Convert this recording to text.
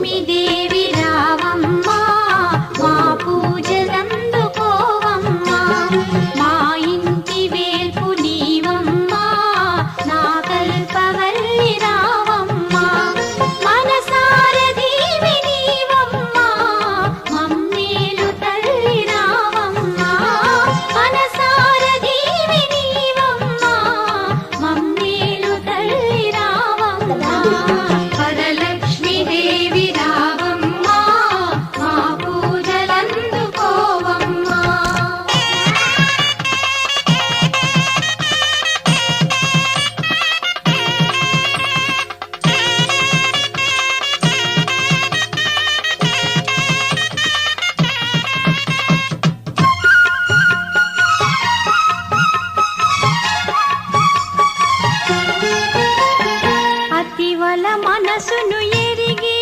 వరలక్ష్మీదేవి రావమ్మా మా పూజలందుకోవమ్మా మా ఇంటి వేల్పు నీవమ్మా నా కల్పవల్లి రావమ్మా మనసార దీవి నీవమ్మా మమ్మేలు తల్లి రావమ్మా మనసార దీవి నీవమ్మా మమ్మేలు తల్లి రావమ్మా వరలక్ష్మీదేవి రావమ్మా మా పూజలందుకోవమ్మా అతివల మనసును ఎరిగి